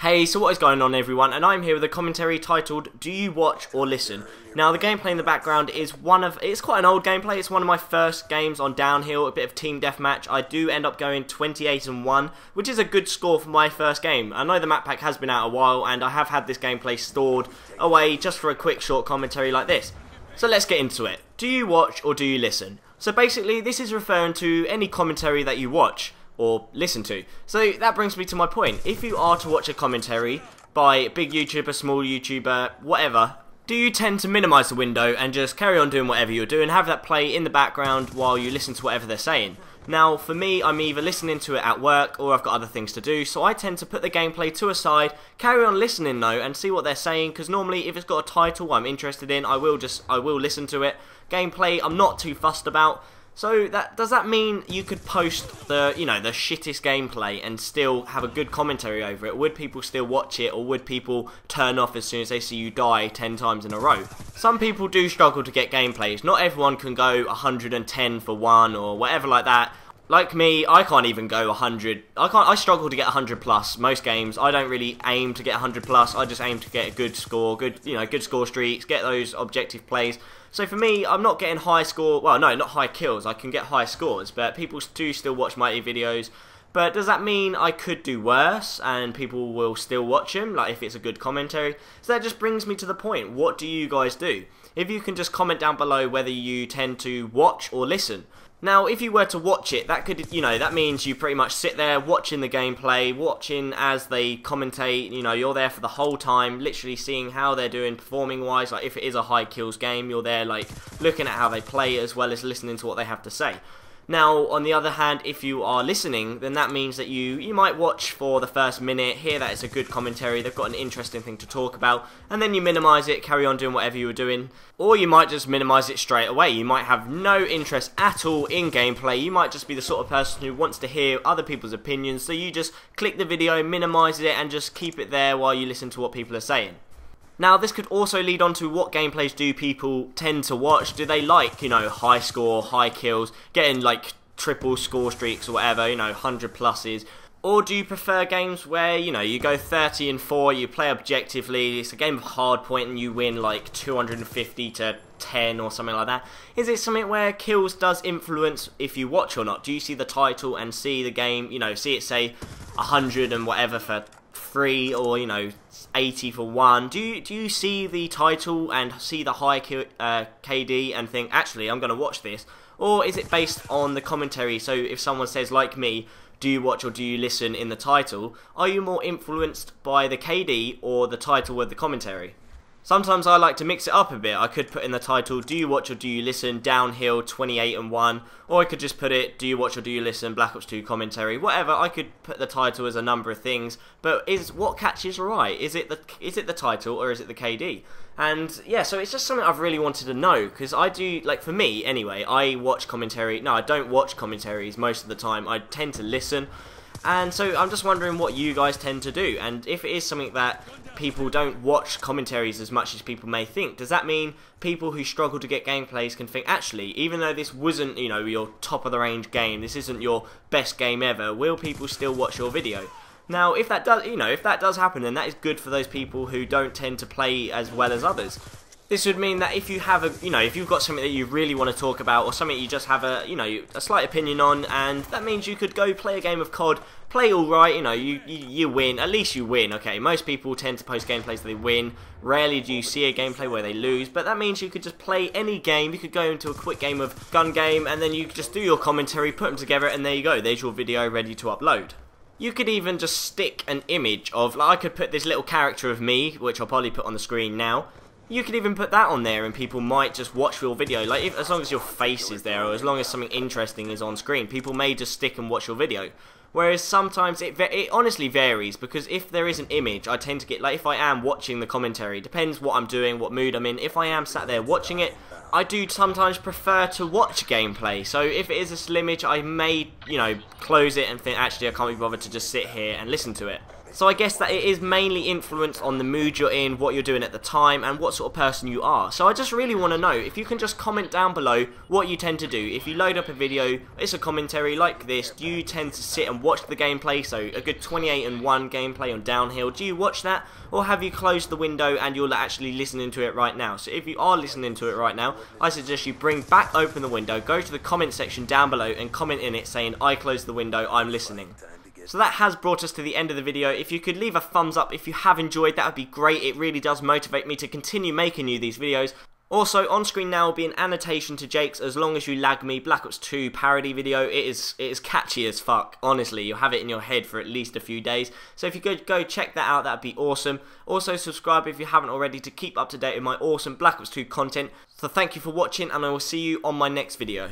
Hey, so what is going on everyone, and I'm here with a commentary titled, Do You Watch or Listen? Now the gameplay in the background is it's quite an old gameplay, it's one of my first games on downhill, a bit of team deathmatch. I do end up going 28-1, which is a good score for my first game. I know the map pack has been out a while, and I have had this gameplay stored away just for a quick short commentary like this. So let's get into it. Do you watch or do you listen? So basically this is referring to any commentary that you watch or listen to. So that brings me to my point. If you are to watch a commentary by a big YouTuber, small YouTuber, whatever, do you tend to minimise the window and just carry on doing whatever you're doing, have that play in the background while you listen to whatever they're saying? Now for me, I'm either listening to it at work or I've got other things to do, so I tend to put the gameplay to a side, carry on listening though and see what they're saying, because normally if it's got a title I'm interested in, I will listen to it. Gameplay I'm not too fussed about. So does that mean you could post the shittest gameplay and still have a good commentary over it? Would people still watch it, or would people turn off as soon as they see you die 10 times in a row? Some people do struggle to get gameplays. Not everyone can go 110 for 1 or whatever like that. Like me, I can't even go 100. I struggle to get 100 plus most games. I don't really aim to get 100 plus. I just aim to get a good score, good score streaks, get those objective plays. So for me, I'm not getting high score. Well, no, not high kills. I can get high scores, but people do still watch my videos. But does that mean I could do worse and people will still watch him, like if it's a good commentary? So that just brings me to the point. What do you guys do? If you can just comment down below whether you tend to watch or listen. Now, if you were to watch it, that could, that means you pretty much sit there watching the gameplay, watching as they commentate, you're there for the whole time, literally seeing how they're doing performing-wise. Like, if it is a high kills game, you're there, like, looking at how they play as well as listening to what they have to say. Now, on the other hand, if you are listening, then that means that you might watch for the first minute, hear that it's a good commentary, they've got an interesting thing to talk about, and then you minimise it, carry on doing whatever you were doing. Or you might just minimise it straight away. You might have no interest at all in gameplay. You might just be the sort of person who wants to hear other people's opinions, so you just click the video, minimise it, and just keep it there while you listen to what people are saying. Now, this could also lead on to what gameplays do people tend to watch. Do they like, high score, high kills, getting like triple score streaks or whatever, 100 pluses? Or do you prefer games where, you go 30-4, you play objectively, it's a game of hardpoint and you win like 250 to 10 or something like that? Is it something where kills does influence if you watch or not? Do you see the title and see the game, see it say 100 and whatever for 3 or 80 for 1? Do you see the title and see the high KD and think, actually I'm going to watch this? Or is it based on the commentary? So if someone says, like me, do you watch or do you listen in the title, are you more influenced by the KD or the title with the commentary? Sometimes I like to mix it up a bit. I could put in the title, do you watch or do you listen, downhill 28-1, or I could just put it, do you watch or do you listen, Black Ops 2 commentary, whatever. I could put the title as a number of things, but what catches your eye? Is it the title or is it the KD? And yeah, so it's just something I've really wanted to know, because I do, like for me anyway, I watch commentary. No, I don't watch commentaries most of the time. I tend to listen. And so I'm just wondering what you guys tend to do, and if it is something that people don't watch commentaries as much as people may think, does that mean people who struggle to get gameplays can think, actually, even though this wasn't, your top of the range game, this isn't your best game ever, will people still watch your video? Now, if that does happen, then that is good for those people who don't tend to play as well as others. This would mean that if you have if you've got something that you really want to talk about, or something you just have a slight opinion on, and that means you could go play a game of COD, play alright, you win, at least you win, okay? Most people tend to post gameplays they win, rarely do you see a gameplay where they lose, but that means you could just play any game, you could go into a quick game of gun game, and then you could just do your commentary, put them together, and there you go, there's your video ready to upload. You could even just stick an image of, like I could put this little character of me, which I'll probably put on the screen now. You could even put that on there and people might just watch your video, like as long as your face is there or as long as something interesting is on screen, people may just stick and watch your video. Whereas sometimes it honestly varies, because if there is an image, I tend to get, like if I am watching the commentary, depends what I'm doing, what mood I'm in, if I am sat there watching it, I do sometimes prefer to watch gameplay. So if it is a still image, I may, close it and think, actually I can't be bothered to just sit here and listen to it. So I guess that it is mainly influenced on the mood you're in, what you're doing at the time, and what sort of person you are. So I just really want to know if you can just comment down below what you tend to do. If you load up a video, it's a commentary like this, do you tend to sit and watch the gameplay? So a good 28-1 gameplay on downhill, do you watch that? Or have you closed the window and you're actually listening to it right now? So if you are listening to it right now, I suggest you bring back open the window, go to the comment section down below and comment in it saying, I closed the window, I'm listening. So that has brought us to the end of the video. If you could leave a thumbs up if you have enjoyed, that would be great. It really does motivate me to continue making you these videos. Also, on screen now will be an annotation to Jake's As Long As You Lag Me Black Ops 2 parody video. It is catchy as fuck, honestly. You'll have it in your head for at least a few days. So if you could go check that out, that would be awesome. Also, subscribe if you haven't already to keep up to date with my awesome Black Ops 2 content. So thank you for watching, and I will see you on my next video.